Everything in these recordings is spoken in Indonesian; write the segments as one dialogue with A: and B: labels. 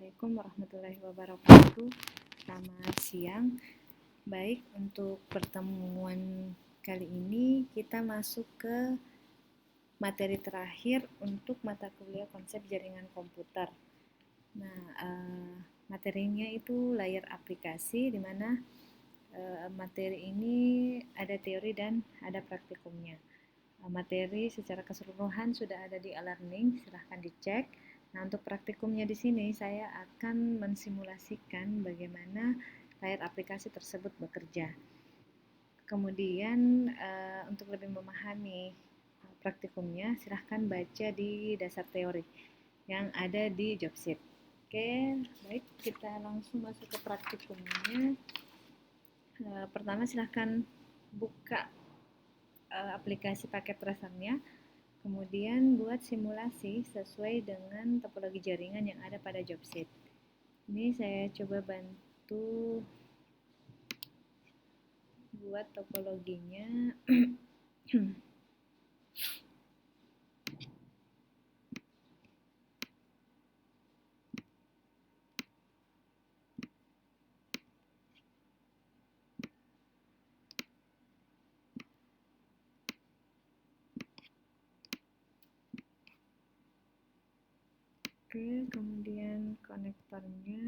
A: Assalamualaikum warahmatullahi wabarakatuh. Selamat siang. Baik, untuk pertemuan kali ini kita masuk ke materi terakhir untuk mata kuliah konsep jaringan komputer. Nah, materinya itu layar aplikasi, di mana materi ini ada teori dan ada praktikumnya. Materi secara keseluruhan sudah ada di e-learning, silahkan dicek. Nah, untuk praktikumnya di sini saya akan mensimulasikan bagaimana layar aplikasi tersebut bekerja. Kemudian untuk lebih memahami praktikumnya, silahkan baca di dasar teori yang ada di job sheet. Oke, baik, kita langsung masuk ke praktikumnya. Pertama silahkan buka aplikasi paket tracernya, kemudian buat simulasi sesuai dengan topologi jaringan yang ada pada job sheet. Ini saya coba bantu buat topologinya. Oke, kemudian konektornya.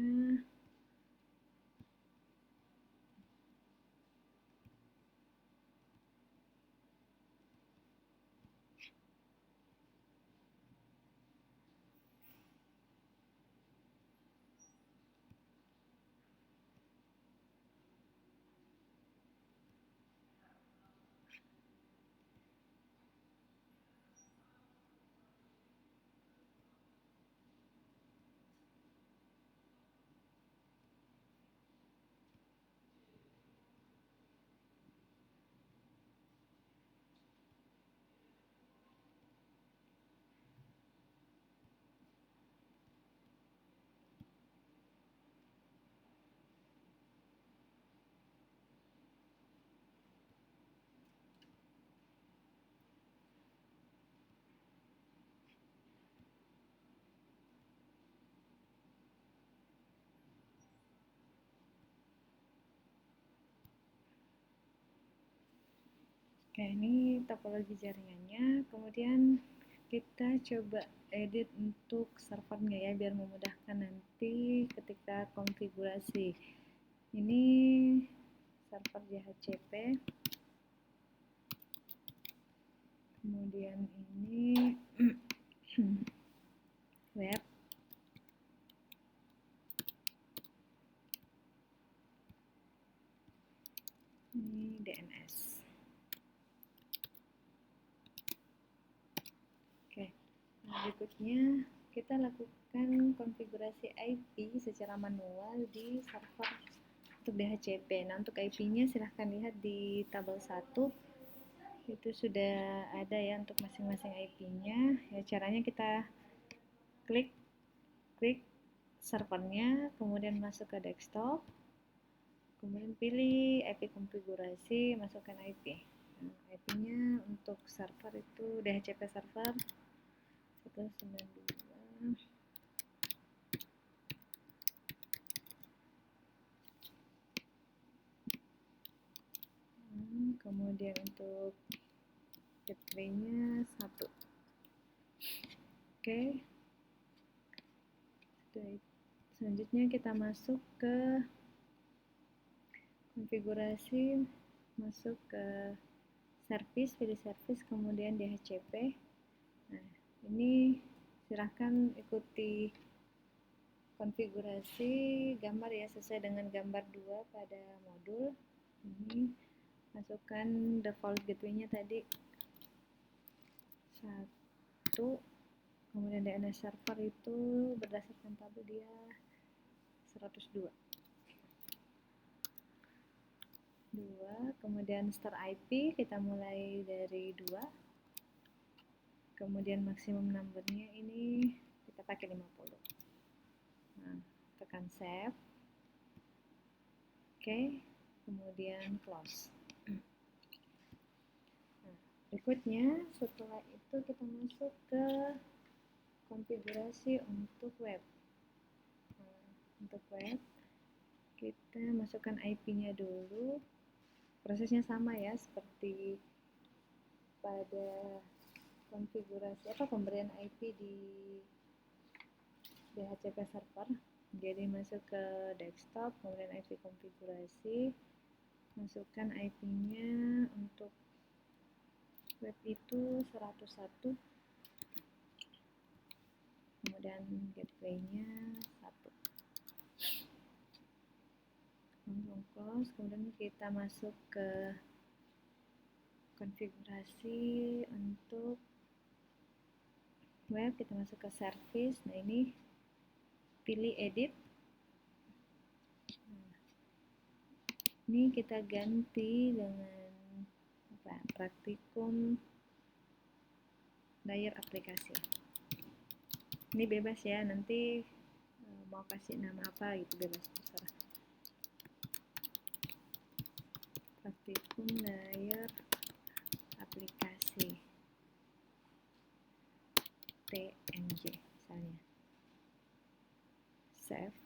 A: Oke, ini topologi jaringannya. Kemudian kita coba edit untuk servernya ya, biar memudahkan nanti ketika konfigurasi. Ini server DHCP. Kemudian ini web. Ini DNS. Oke, nah berikutnya kita lakukan konfigurasi IP secara manual di server untuk DHCP. Nah, untuk IP-nya silahkan lihat di tabel 1. Itu sudah ada ya untuk masing-masing IP-nya. Ya, caranya kita klik servernya, kemudian masuk ke desktop. Kemudian pilih IP konfigurasi, masukkan IP. Nah, IP-nya untuk server itu DHCP server 192. Kemudian untuk gateway-nya 1. Oke. Selanjutnya kita masuk ke konfigurasi, masuk ke service, pilih service, kemudian DHCP. Nah, ini silahkan ikuti konfigurasi gambar ya, sesuai dengan gambar 2 pada modul. Ini masukkan default gateway-nya tadi 1, kemudian DNS server itu berdasarkan tabel dia 102. 2, kemudian start IP kita mulai dari 2, kemudian maksimum numbernya ini kita pakai 50. Nah, tekan save. Oke, kemudian close. Nah, berikutnya setelah itu kita masuk ke konfigurasi untuk web. Nah, untuk web, kita masukkan IP-nya dulu. Prosesnya sama ya, seperti pada konfigurasi pemberian IP di DHCP server. Jadi masuk ke desktop, kemudian IP konfigurasi, masukkan IP-nya untuk web itu 101, kemudian gateway-nya 1. Close, kemudian kita masuk ke konfigurasi untuk web, kita masuk ke service. Nah, ini pilih edit. Nah, ini kita ganti dengan praktikum layer aplikasi. Ini bebas ya, nanti mau kasih nama apa gitu bebas, terserah. Praktikum layer aplikasi TMJ misalnya. Save.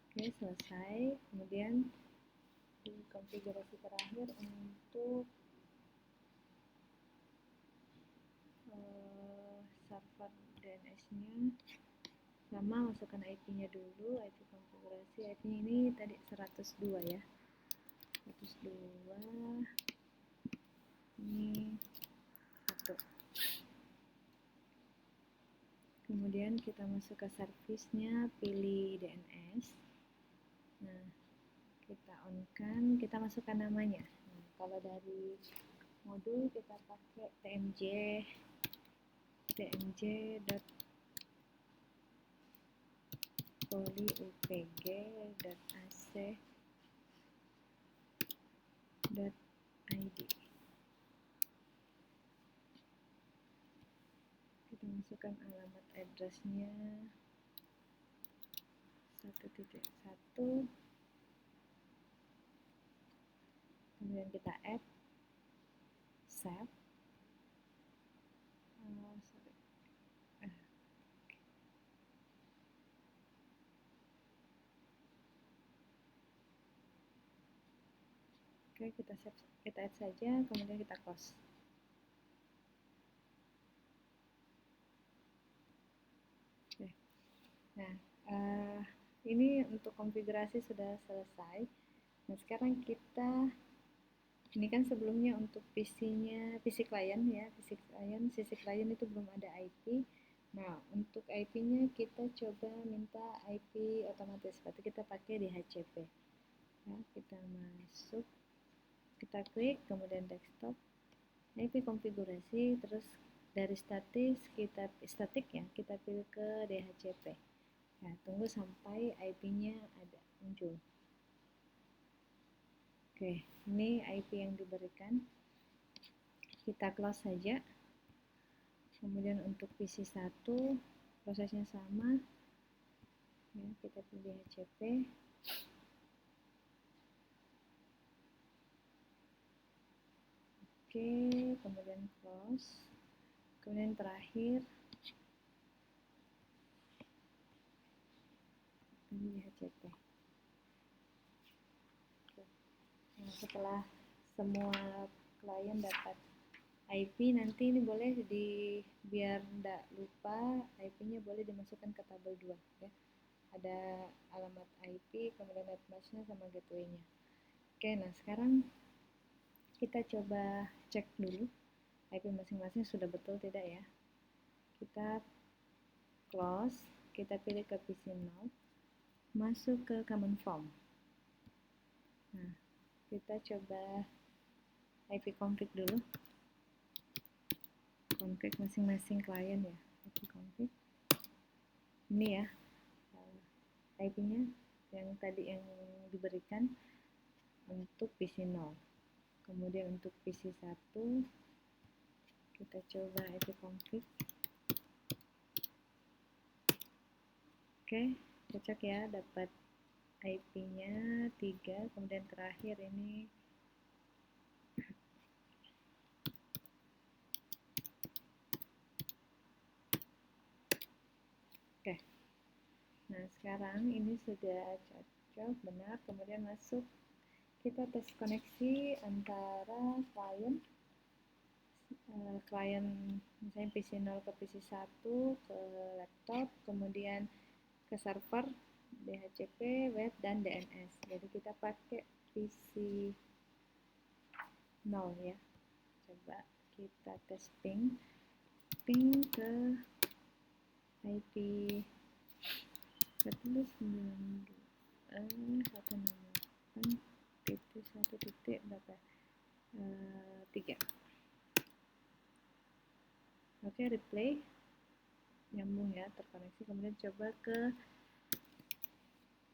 A: Oke, selesai. Kemudian di konfigurasi terakhir untuk server DNS-nya sama, masukkan IP-nya dulu, IP konfigurasi. IP-nya ini tadi 102 ya. 102 ini 1. Kemudian kita masuk ke service-nya, pilih DNS. Nah, kita on-kan, kita masukkan namanya. Nah, kalau dari modul kita pakai tmj.polyupg.ac.id. Kita masukkan alamat address-nya 1.1, kemudian kita add, save. Oke, kita add saja, kemudian kita close. Oke. Nah, ini untuk konfigurasi sudah selesai. Nah, sekarang ini kan sebelumnya untuk PC-nya, PC klien ya, sisi klien itu belum ada IP. Nah, untuk IP-nya kita coba minta IP otomatis, berarti kita pakai DHCP. Ya, kita masuk, kita klik, kemudian desktop, IP konfigurasi, terus dari statik ya, kita pilih ke DHCP. Nah, tunggu sampai IP-nya ada muncul. Oke, ini IP yang diberikan. Kita close saja. Kemudian untuk PC 1 prosesnya sama. Ya, kita pilih DHCP. Oke, kemudian close. Kemudian terakhir pilih DHCP. Nah, setelah semua klien dapat IP, nanti ini boleh biar tidak lupa, IP-nya boleh dimasukkan ke tabel 2 ya. Ada alamat IP, kemudian netmask-nya sama gateway-nya. Oke, nah sekarang kita coba cek dulu IP masing-masing sudah betul tidak ya. Kita close, kita pilih ke PC Now, masuk ke command form. Nah, kita coba IP config dulu, config masing-masing klien ya, IP config ini ya, IP-nya yang tadi yang diberikan untuk PC 0. Kemudian untuk PC 1 kita coba IP config. Oke, cocok ya, dapat IP-nya 3, kemudian terakhir ini Oke, nah sekarang ini sudah cocok, benar. Kemudian masuk, kita tes koneksi antara klien misalnya PC0 ke PC1 ke laptop, kemudian ke server DHCP, web, dan DNS. Jadi kita pakai PC0 ya. Coba kita tes ping ke IP betul 168.1 berapa? 3. Oke, replay, nyambung ya, terkoneksi. Kemudian coba ke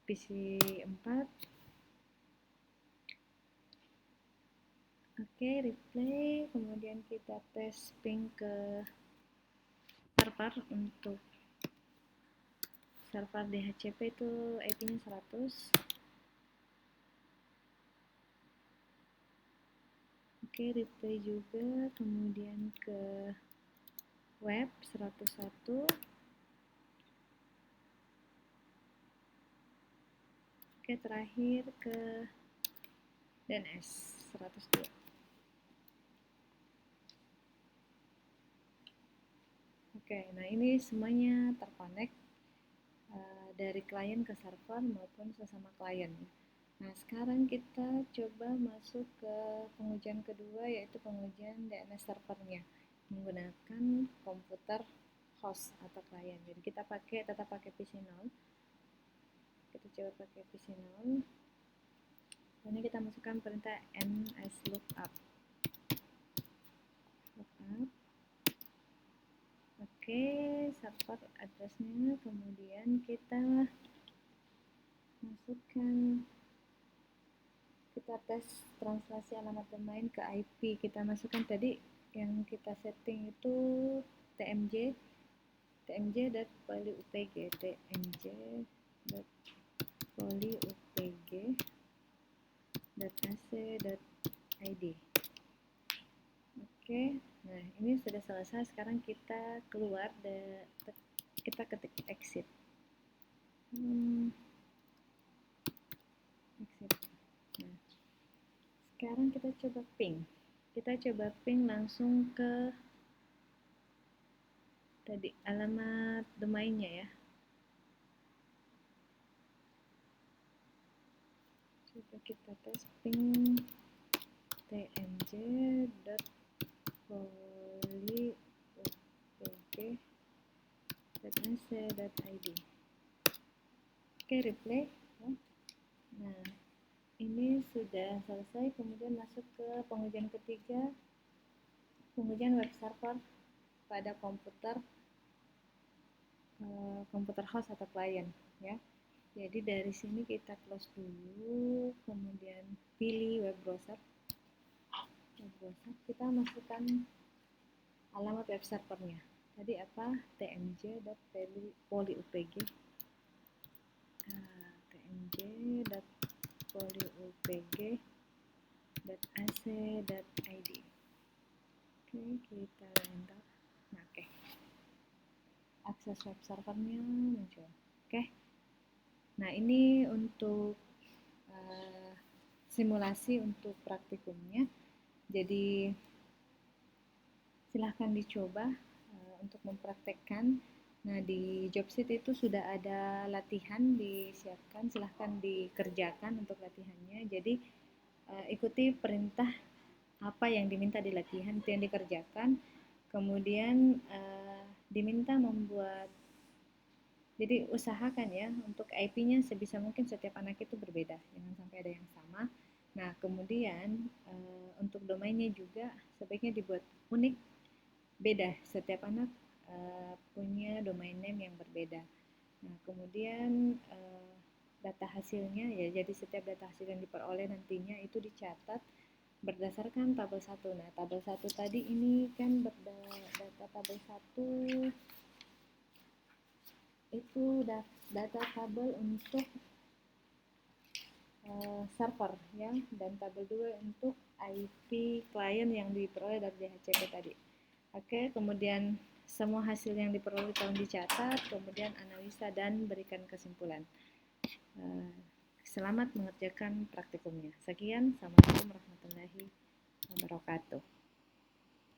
A: PC4. Oke, replay. Kemudian kita tes ping ke server. Untuk server DHCP itu IP-nya 100. Oke, replay juga. Kemudian ke web 101. Oke, terakhir ke DNS 102. Oke, nah ini semuanya terkonek dari klien ke server maupun sesama klien. Nah, sekarang kita coba masuk ke pengujian kedua, yaitu pengujian DNS servernya menggunakan komputer host atau klien. Jadi kita tetap pakai PC0. Kita coba pakai PC0. Ini kita masukkan perintah nslookup. Oke, server addressnya, kemudian kita masukkan, kita tes translasi alamat domain ke IP. Kita masukkan tadi yang kita setting itu tmj.polyupg, tmj.polyupg.ac.id. Oke, nah ini sudah selesai. Sekarang kita keluar, kita ketik exit. Exit. Nah, sekarang kita coba ping. Kita coba ping langsung ke tadi alamat domainnya ya. Coba kita tes ping tmj.polyupg.ac.id. Oke, replay ya. Nah, ini sudah selesai. Kemudian masuk ke pengujian ketiga, pengujian web server pada komputer host atau klien ya. Jadi dari sini kita close dulu, kemudian pilih web browser. Kita masukkan alamat web servernya. Tadi apa? tmj.polyupg. tmj.polyupg.ac.id. Oke, kita enter. Nah, oke. Akses web servernya muncul. Oke. Nah, ini untuk simulasi untuk praktikumnya. Jadi silahkan dicoba untuk mempraktekkan. Nah, di Jobsit itu sudah ada latihan disiapkan, silahkan dikerjakan untuk latihannya. Jadi ikuti perintah apa yang diminta di latihan, itu yang dikerjakan. Kemudian diminta membuat, jadi usahakan ya untuk IP-nya sebisa mungkin setiap anak itu berbeda, jangan sampai ada yang sama. Nah, kemudian untuk domainnya juga sebaiknya dibuat unik, beda, setiap anak punya domain name yang berbeda. Nah, kemudian data hasilnya ya, jadi setiap data hasil yang diperoleh nantinya itu dicatat berdasarkan tabel 1. Nah, tabel 1 tadi ini kan data tabel 1 itu data tabel untuk server ya, dan tabel 2 untuk IP klien yang diperoleh dari DHCP tadi. Oke, kemudian semua hasil yang diperoleh tolong dicatat, kemudian analisa dan berikan kesimpulan. Selamat mengerjakan praktikumnya. Sekian, assalamualaikum warahmatullahi wabarakatuh.